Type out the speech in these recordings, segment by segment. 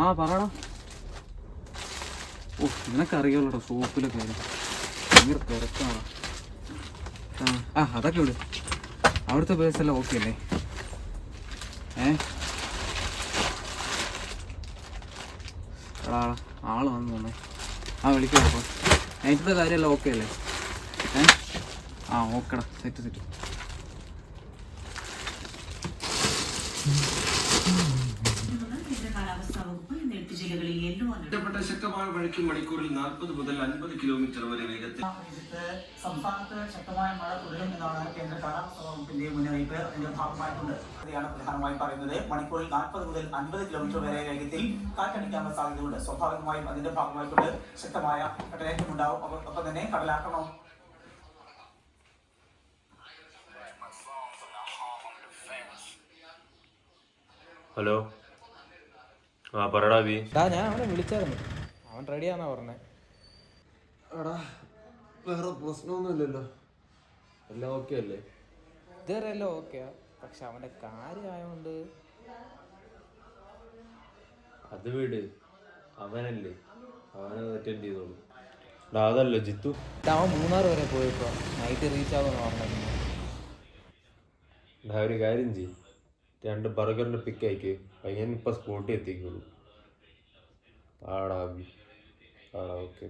ആ പറയടാ. ഓ നിനക്കറിയാമല്ലോടാ ഷോപ്പിലൊക്കെ ഭയങ്കര തിരക്കാണ്. അതൊക്കെ വിട്. അവിടുത്തെ പേഴ്സെല്ലാം ഓക്കെ അല്ലേ? എടാ ആള് വന്നു തോന്നേ. വിളിക്കാം. അപ്പോൾ നൈറ്റത്തെ കാര്യമെല്ലാം ഓക്കെ അല്ലേ? ഓക്കെടാ, സെറ്റ്. ശക്തമായ മഴയ്ക്ക് മണിക്കൂറിൽ 40 മുതൽ 50 കിലോമീറ്റർ വരെ വേഗത്തിൽ സംസ്ഥാനത്ത് ശക്തമായ മഴ തുടരുമെന്നാണ് കേന്ദ്ര കാലാവസ്ഥാ വകുപ്പിന്റെ മുന്നറിയിപ്പ്. അതിന്റെ ഭാഗമായിട്ടുണ്ട് പ്രധാനമായും പറയുന്നത് മണിക്കൂറിൽ 40 മുതൽ 50 കിലോമീറ്റർ വരെ വേഗത്തിൽ കാറ്റടിക്കാനുള്ള സാധ്യതയുണ്ട്. സ്വാഭാവികമായും അതിന്റെ ഭാഗമായിക്കൊണ്ട് ശക്തമായ കടലേറ്റം ഉണ്ടാവും. ഒപ്പം തന്നെ കടലാക്രമണം. ഹലോ, പറടാ ബി. ഞാൻ അവനെ വിളിച്ചായിരുന്നു, അവൻ റെഡിയാന്നാ പറഞ്ഞേ. എടാ വേറെ പ്രശ്നമൊന്നുമില്ലല്ലോ, എല്ലാം ഓക്കെ അല്ലേ? ഇതുവരെ എല്ലാം ഓക്കെയാ, പക്ഷെ അവന്റെ കാര്യമായോണ്ട്. അത് വീട് അവനല്ലേ, അവനത് അറ്റൻഡ് ചെയ്തോളൂ. അതല്ലോ ജിത്തു, അവൻ 3 വരെ പോയപ്പോ നൈറ്റ് റീച്ച് ആവുമെന്ന് പറഞ്ഞു. ഒരു കാര്യം ചെയ്യും, 2 ബർഗറിന്റെ പിക്ക് അയക്ക്, പയ്യൻ ഇപ്പൊ സ്പോട്ടിൽ എത്തിക്കുള്ളൂ. ഓക്കെ.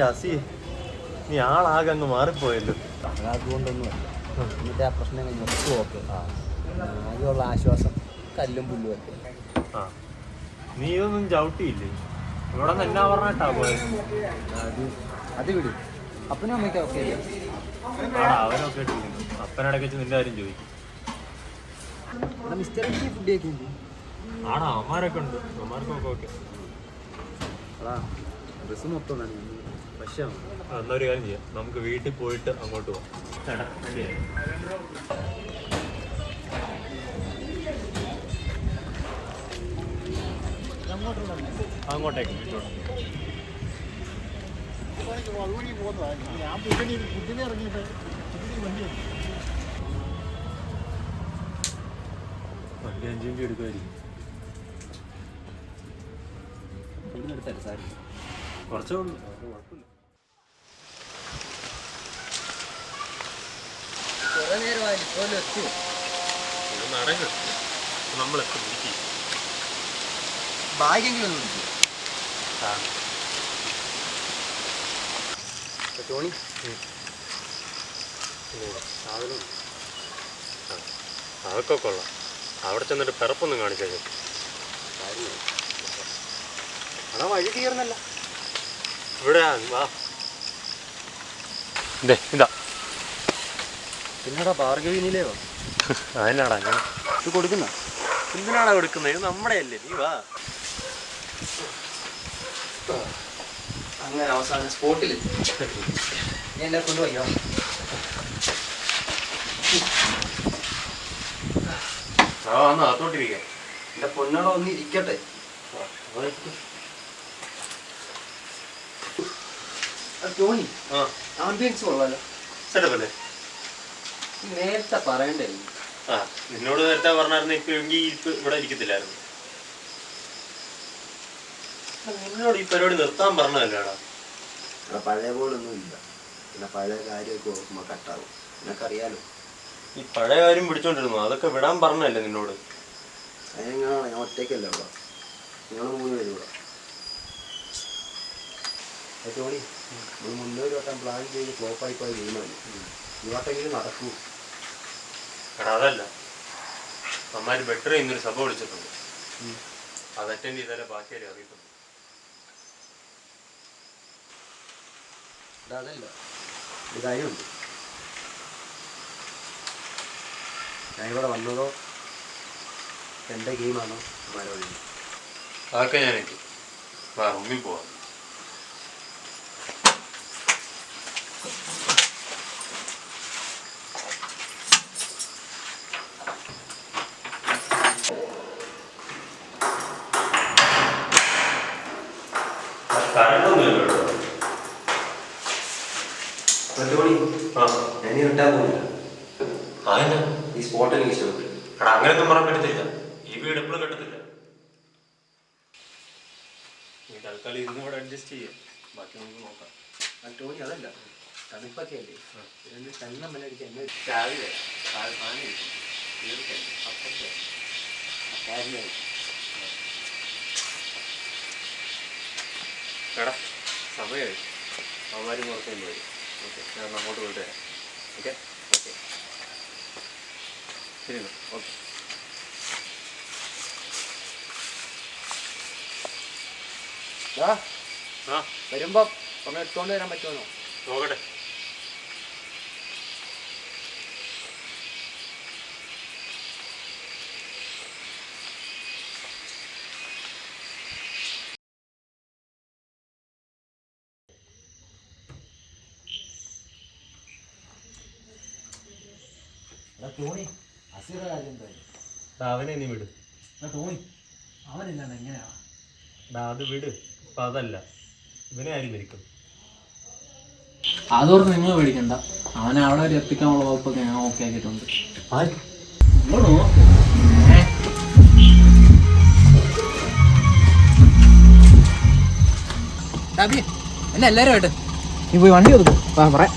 അസി, നീ ആളാകെ അങ്ങ് മാറിപ്പോയല്ലോ. അതുകൊണ്ടൊന്നുമല്ല, എന്നിട്ട് ആ പ്രശ്നം കഴിഞ്ഞ് ഓക്കെ. ആകെയുള്ള ആശ്വാസം കല്ലും പുല്ലും ഒക്കെ. നീ ഇതൊന്നും ചവിട്ടിയില്ലേ? ഇവിടെ നിന്ന് എന്നാ പറഞ്ഞിട്ടാ പോയത്? അത് വിട്, അപ്പനും അമ്മയ്ക്ക് ഓക്കെ അല്ലേ? അവനൊക്കെ ഇട്ടിരിക്കുന്നു. അപ്പനിടയ്ക്ക് വെച്ച് നിന്റെ കാര്യം ചോദിക്കും. മിസ്റ്റർ ഫുഡ് കഴിക്കുന്നുണ്ട്. അവന്മാരൊക്കെ ഉണ്ട്, അവന്മാർക്കൊക്കെ ഓക്കെ. ഡ്രസ്സ് മൊത്തം തന്നെ പക്ഷേ എന്നൊരു കാര്യം ചെയ്യാം, നമുക്ക് വീട്ടിൽ പോയിട്ട് അങ്ങോട്ട് പോവാം. അങ്ങോട്ടേക്ക് വീട്ടോട്ട്. വണ്ടി 5 മിനിറ്റ് എടുക്കുമായിരിക്കും. കുറച്ചേ ഉള്ളൂ, കുഴപ്പമില്ല. നടക്കും, നമ്മളെത്തി വിളിക്കും. ഭാഗ്യെങ്കിലും ഒന്ന് വിളിക്കും ടോണി. സാധനം അതൊക്കെ കൊള്ളാം. അവിടെ ചെന്നിട്ട് പിറപ്പൊന്നും കാണിച്ചേക്കും. അവിടെ വഴി തീർന്നല്ല. ഇവിടെ വാ. ഇതാ പിന്നെടാ ഭാർഗവിനിയിലേ വാ. അതിനാടാ ഞാൻ ഇത് കൊടുക്കുന്ന എന്തിനാടാ കൊടുക്കുന്നത്? ഇത് നമ്മുടെ അല്ലേ, നീ വാ. അങ്ങനെ അവസാനം സ്പോട്ടിൽ എന്നെ കൊണ്ടുപോയോ. അതോട്ടിരിക്കാം. എന്റെ പൊന്നോടെ ഒന്ന് ഇരിക്കട്ടെ. ടോണി ആംബിയൻസ് കൊള്ളാലോ. സെറ്റപ്പല്ലേ? നേരത്തെ പറയണ്ടേ. നിന്നോട് നേരത്തെ പറഞ്ഞായിരുന്നു ഇപ്പൊ ഇവിടെ ഇരിക്കത്തില്ലായിരുന്നു. നിന്നോട് ഈ പരിപാടി നിർത്താൻ പറഞ്ഞതല്ലേടാ. പഴയ പോലൊന്നും ഇല്ല. പിന്നെ പഴയ കാര്യമൊക്കെ ഓർക്കുമ്പോൾ കട്ടാവും. നിനക്കറിയാലോ. ഈ പഴയ കാര്യം പിടിച്ചോണ്ടിരുന്നു, അതൊക്കെ വിടാൻ പറഞ്ഞല്ലേ നിന്നോട്. അതിനെങ്ങനെയാണ്? ഞാൻ ഒറ്റയ്ക്കല്ല ഇവിടെ, നിങ്ങൾ 3 പേരും ഇവിടെ. ടോണി നമ്മൾ മുന്നൊരു വട്ടം പ്ലാൻ ചെയ്ത് ഫ്ലോപ്പായി പോയ ഗെയിമാണ്. ഈ വട്ടെങ്കിലും നടക്കൂ. എടാ അതല്ല, അമ്മാര് ബെറ്റർ ചെയ്യുന്നൊരു സഭ വിളിച്ചിട്ടുണ്ട്. അത് അറ്റൻഡ് ചെയ്താലേ ബാക്കിയാരും അറിയത്തുള്ളൂ. അതല്ല, ഒരു കാര്യമുണ്ട്. ഞാനിവിടെ വന്നതോ എൻ്റെ ഗെയിമാണോ അമ്മാരോട്? അതൊക്കെ ഞാനെത്തി. വാ, റൂമിൽ പോവാം. ഞാൻ കിട്ടാൻ പോകില്ല. അതന്നെ ഈ സ്പോട്ടിൽ ഇഷ്ടപ്പെട്ടു. എടാ അങ്ങനെയൊന്നും പറയാൻ പറ്റത്തില്ല. ഈ വീട് എപ്പോഴും കിട്ടത്തില്ല. നീ തൽക്കാലം ഇന്നിവിടെ അഡ്ജസ്റ്റ് ചെയ്യാം, ബാക്കി നമുക്ക് നോക്കാം. ടോണി അതല്ല, തണുപ്പൊക്കെ അല്ലേ, 2 ചങ്ങം മലടിക്കാൻ എന്നെ രാവിലെ എടാ സമയമായി. അവന്മാരും കുറച്ചും പോയി. ഓക്കെ, ഞാൻ അങ്ങോട്ട് പോയിട്ട് വരാം. ഓക്കെ ഓക്കെ ശരി എന്നാൽ. ഓക്കെ. വരുമ്പോ ഒന്ന് എടുത്തോണ്ട് വരാൻ പറ്റുമോ നോക്കട്ടെ. ടോണി അസീറ കാര്യം എന്തായി? അവനെ നീ വിട്. ടോണി അവനില്ലാണ്ട് എങ്ങനെയാ? അത് വിട്. അപ്പൊ അതല്ല, ഇവനെ ആരും മരിക്കും. അതോർത്ത് നിങ്ങൾ പേടിക്കണ്ട. അവനെ അവിടെ വരെ എത്തിക്കാനുള്ള വകുപ്പൊക്കെ ഞാൻ ഓക്കെ ആക്കിയിട്ടുണ്ട്. എന്നെ എല്ലാരും ആയിട്ട് നീ പോയി വണ്ടി ഒതുക്കും. പറയാം.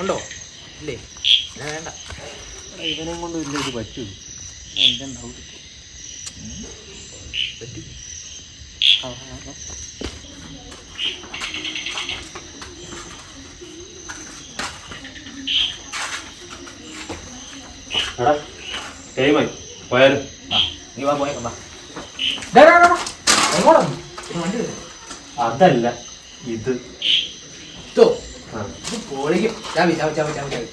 ഉണ്ടോ? ഇല്ലേ, വേണ്ട. ഇവനെ കൊണ്ട് ഇല്ല ഇത് പറ്റൂ. ടൈമായി പോയാലും നീ വാ, പോയേക്കാം. അതല്ല ഇത്. പൊളിക്കും. ചാവി ചാവി ചാവി ചാവി ചാവി.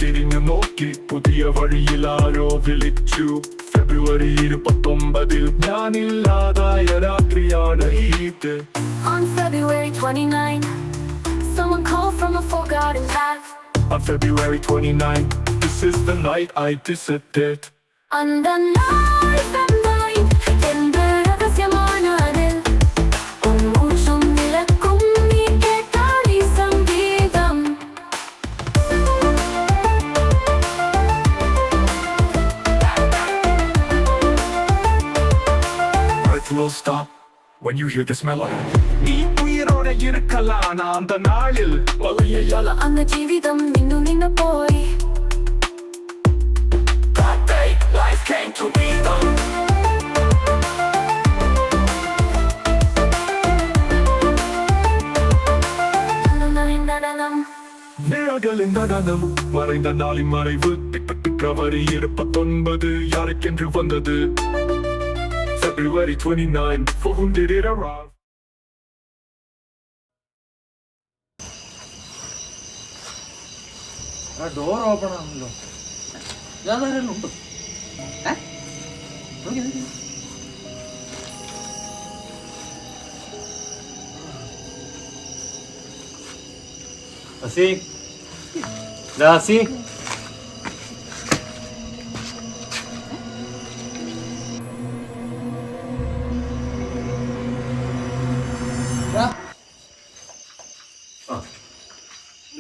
തിരിഞ്ഞു നോക്കി പുതിയ വഴിയിൽ ആരോ വിളിച്ചു ഫെബ്രുവരി 29 ഞാനില്ലാതായ രാത്രിയാണ് ഇത്. On February 29, someone called from a forgotten path. On February 29, this is the night I disappeared. On the night that night, എന്ത് രഹസ്യമാണ് അതിൽ ഒന്നൂച്ചും നിലക്കും നീ കേട്ടാൽ ഈ സംഗീതം. Earth will stop when you hear this melody. നീ ഉയരോടെ ഇരിക്കലാണ് അന്ത നാളിൽ വലിയ യാല. അന്ന് ജീവിതം നിന്നു പോയി. That day life came to me. நிழல்களின் நடனம் மறைந்த நாளின் மறைவு பிப்ரவரி 29 யாருக்கென்று வந்தது. February 29, for whom did it arrive? Door open ആണല്ലോ. ഇതാരെല്ലാം ഉണ്ട്. അസി ലാസി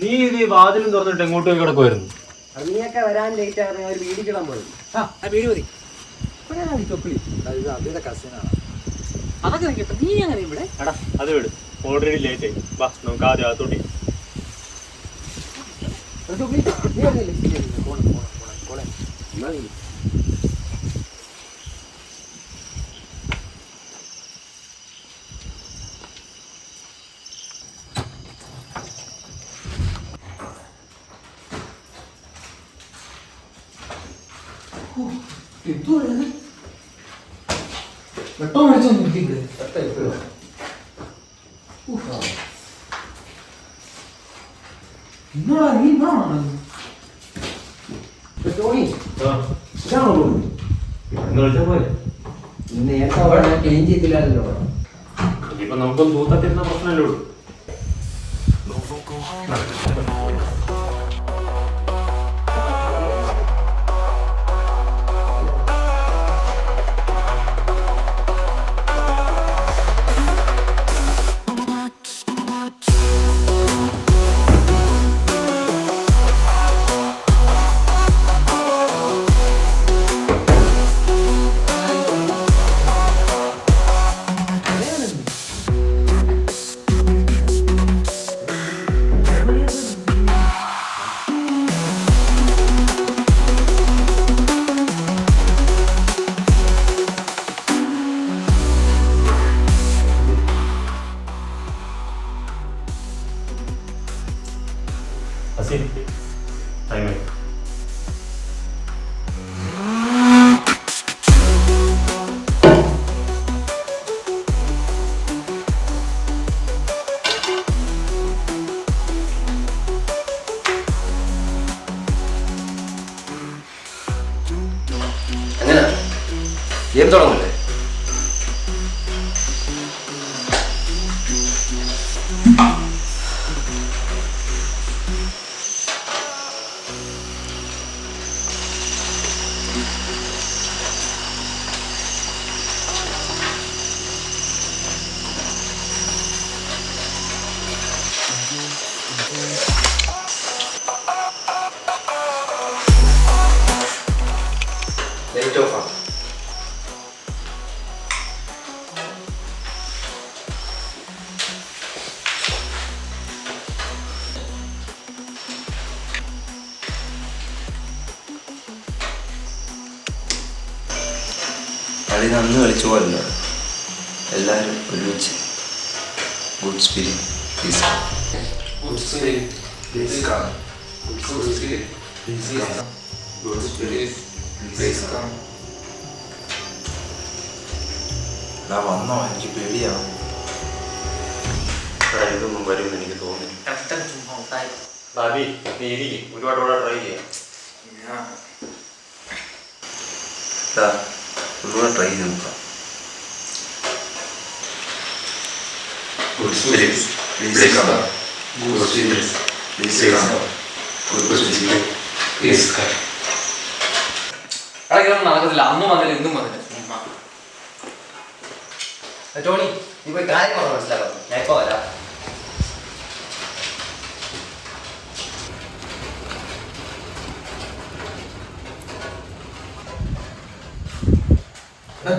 നീ ഇത് ഈ വാതിലും തുറന്നിട്ട് എങ്ങോട്ട് പോയി കിടക്കുമായിരുന്നു? നീയൊക്കെ വരാൻ ലേറ്റ് ആയിരുന്നു. ഒരു വീടിക്കിടാൻ പോയി. വീട് മതി. അതിന്റെ കസിനാണ്. അതൊക്കെ കിട്ടും. നീ അങ്ങനെ ഇവിടെ എടാ അത് വിട്, ഓൾറെഡി ലേറ്റ് ആയി. വാ നമുക്ക് ആദ്യം അകത്തോട്ടി. വെട്ടോ മേടിച്ചോ ഇവിടെ. ഇന്നോടാ നീ ഇന്നാണോ നേരത്തെ ക്ലീൻ ചെയ്തില്ലല്ലോ. ഇപ്പൊ നമുക്കൊന്ന് തൂത്തത്തിരുന്ന പ്രശ്നമല്ലേ ഉള്ളൂ. അസി ടൈമായി. അങ്ങനെ ഗെയിം തുടങ്ങല്ലേ? ലൈറ്റ് ഓഫ് ആണ്. കളി നന്ന് കളിച്ചു പോലല്ലോ. എല്ലാവരും ഒരുമിച്ച് good spirit please. Good spirit please come. Good spirit please come. Good spirit please come. ഞാൻ വന്നോ? എനിക്ക് പേടിയാവും. ഇതൊന്നും വരുമെന്ന് എനിക്ക് തോന്നി. ബാബി നീ ഇരിക്കും ഒരുപാട് ഇവിടെ ട്രൈ ചെയ്യാം. ഒരുപാട് ട്രൈ ചെയ്ത് നോക്കാം. Good spirits, please come. Good spirits, please come. Good spirits, please come. നടക്കത്തില്ല. അന്നും വന്നില്ല ഇന്നും വന്നില്ല. ടോണി നീ പോയി കാര്യം പറഞ്ഞ് മനസ്സിലാക്കുന്നു. ഞാൻ ഇപ്പൊ വരാം.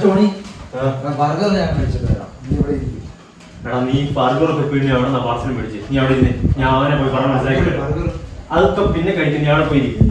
ടോണി ബർഗർ ഞാൻ കഴിച്ചിട്ട് വരാം. നീ ഇവിടെ ഇരിക്കും. എടാ നീ ബർഗറൊക്കെ പിന്നെ അവിടെ നിന്ന് പാർസൽ മേടിച്ച് നീ അവിടെ ഇരുന്ന് ഞാൻ അവനെ പോയി പറഞ്ഞ് മനസ്സിലാക്കി അതൊക്കെ പിന്നെ കഴിക്കും. നീ അവിടെ പോയി ഇരിക്കും.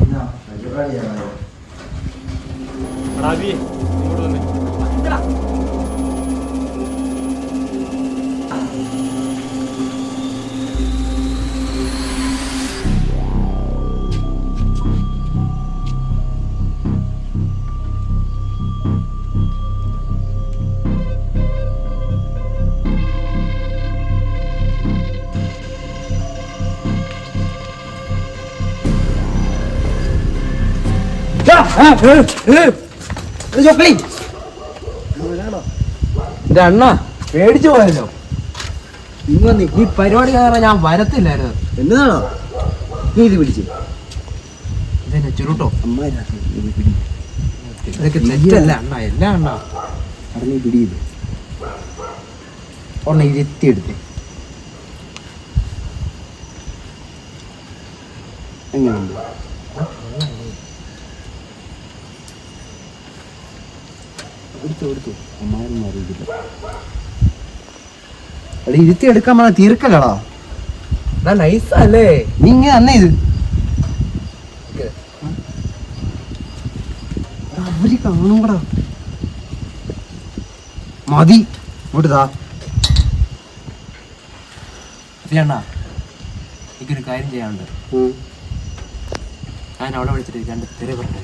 എന്റെ അണ്ണ പേടിച്ചു പോയല്ലോ. ഇങ്ങനെ ഈ പരിപാടി കാരണം ഞാൻ വരത്തില്ലായിരുന്നു. എന്നതാണോ നീ ഇത് പിടിച്ച് ഇതെന്നെ ചുരുട്ടോ അമ്മ ഇതൊക്കെ തെറ്റല്ല അണ്ണ. എല്ലാം അണ്ണ അവിടെ നീ പിടിയില്ല ഉടനെ ഇരുത്തിയെടുത്ത് എങ്ങനെയുണ്ട്? എടുത്തു അമ്മാരൊന്നും അറിയില്ല. എടാ ഇരുത്തി എടുക്കാൻ വേണം തീർക്കല്ലടാ. നൈസല്ലേ നീ ഇങ്ങനെ തന്നെ ഇത് അവര് കാണുമ്പടാ മതി ഇങ്ങോട്ട് താ. അണ്ണാ എനിക്കൊരു കാര്യം ചെയ്യാനുണ്ട്. ഞാൻ അവിടെ വിളിച്ചിട്ട് രണ്ട് തെറി പറഞ്ഞേ.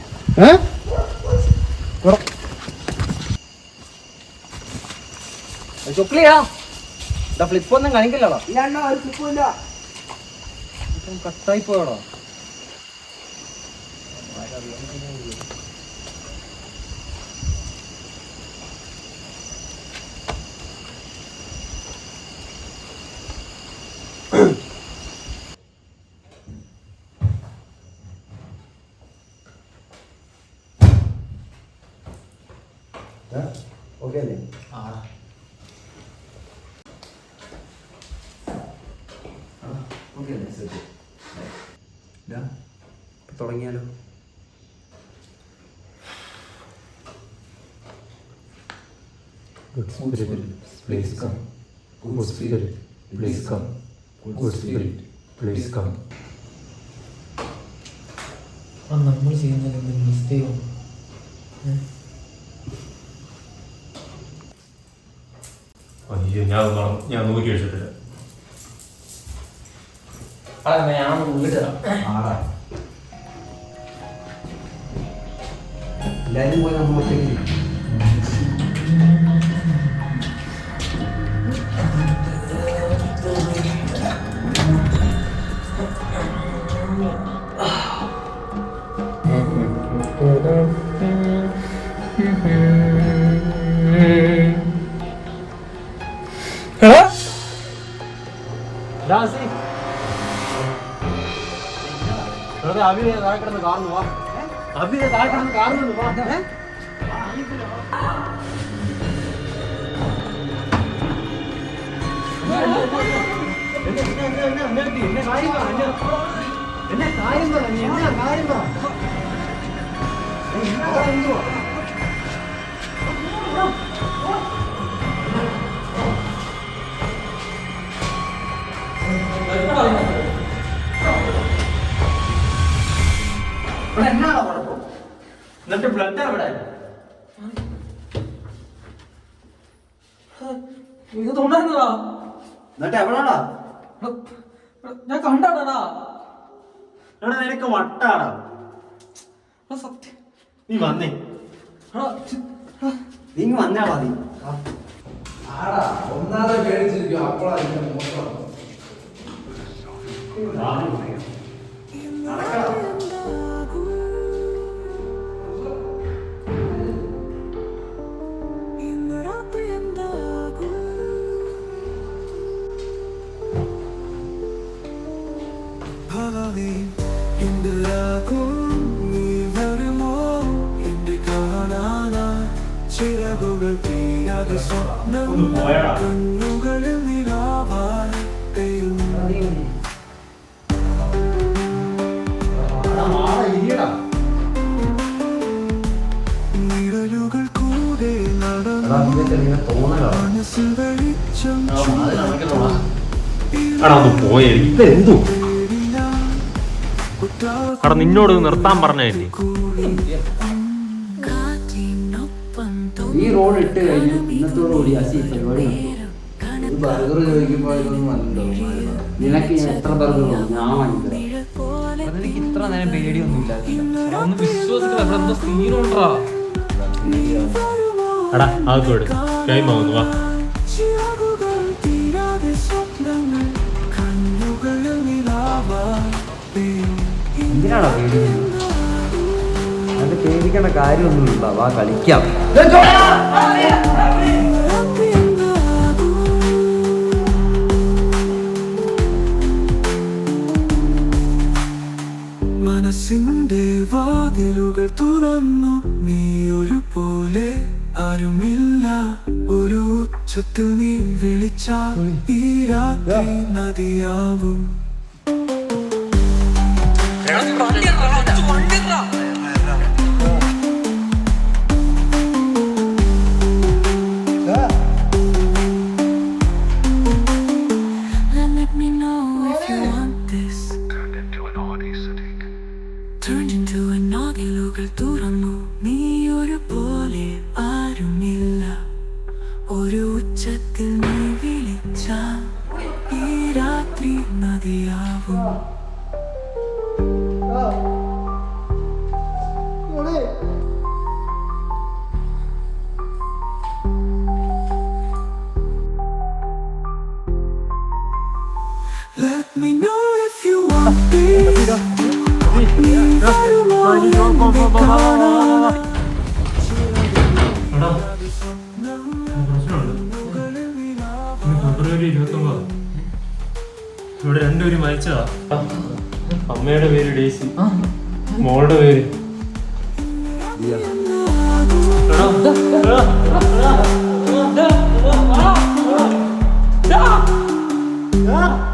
ചൊക്ലിയാ ഫ്ലിപ്പ് ഒന്നും കാണിക്കില്ലടാ. കട്ടായി പോയടാ. ഓക്കെ അല്ലേ? തുടങ്ങിയാലോ? Good spirit, please come. Good spirit, please come. Good spirit, please come. നമ്മൾ ചെയ്യുന്നത് മിസ്റ്റേക്ക്. അയ്യോ ഞാൻ നോക്കി വെച്ചിട്ടില്ല. ഞാൻ വീട് എല്ലാരും പോയി നമ്മൾ ഒറ്റയ്ക്ക് അഭിനയ താഴെ കിടന്ന് കാണുന്നു. വാ അഭിനയ താഴെ കിടന്ന് കാണുന്നു. വാ എന്നെ കാര്യം പറ. നീ എന്നാ കാര്യം പറ. എന്നിട്ട് ബ്ലഡ് എവിടെ? ഇത് തൊണ്ടായിരുന്നടാ. എന്നിട്ട് എവിടാടാ? ഞാൻ കണ്ടാടാ. എടാ നിനക്ക് വട്ടാടാ. സത്യം നീ വന്നേ. നീ വന്നാടാ. നീ ഒന്നാതെ പേടിച്ചിരിക്കും. അപ്പോഴാ ചിറകുകൾ തീരാതെ കണ്ണുകളിൽ നിലാവായി നിഴലുകൾ കൂടെ മനസ്സിൽ വെളിച്ചം ഇതെന്തു എടാ നിന്നോട് നിർത്താൻ പറഞ്ഞല്ലേ ഈ റോഡ് ഇട്ട് കഴിഞ്ഞു ഇന്നത്തോടുകൂടി അസി പരിപാടി ബർഗർ ചോദിക്കുമ്പോൾ ഇതൊന്നും അല്ലല്ലോ നിനക്ക് ഞാൻ എത്ര ബർഗർ ഞാൻ വാങ്ങിത്തരാം. എനിക്ക് ഇത്ര നേരം പേടിയൊന്നും ഇല്ലായിരുന്നു ഒന്ന് വിശ്വസിക്കണം അവിടെ എന്തോ സീനുണ്ടാ എടാ ആകോട് ടൈം ആവുന്നു വാ എന്തിനാണോ പേടിക്കുന്നത്? അത് പേടിക്കേണ്ട കാര്യമൊന്നുമില്ല, വാ കളിക്കാം. മനസ്സിന്റെ വാതിലുകൾ തുറന്നു നീ ഒരു പോലെ ആരുമില്ല ഒരു ഉച്ചത്തിൽ നീ വിളിച്ചാൽ ഈ രാത്രി നദിയാവും തുറന്നു നീ ഒരു പോലെ ആരുമില്ല ഒരു ഉച്ചത്തിൽ നീ വിളിച്ചാൽ ഈ രാത്രി നദിയാവും Let me know if you want this. ഫെബ്രുവരി 29 ഇവിടെ രണ്ടുപേരും മരിച്ചതാ. അമ്മയുടെ പേര് ഡേസി, മോളുടെ പേര് ആ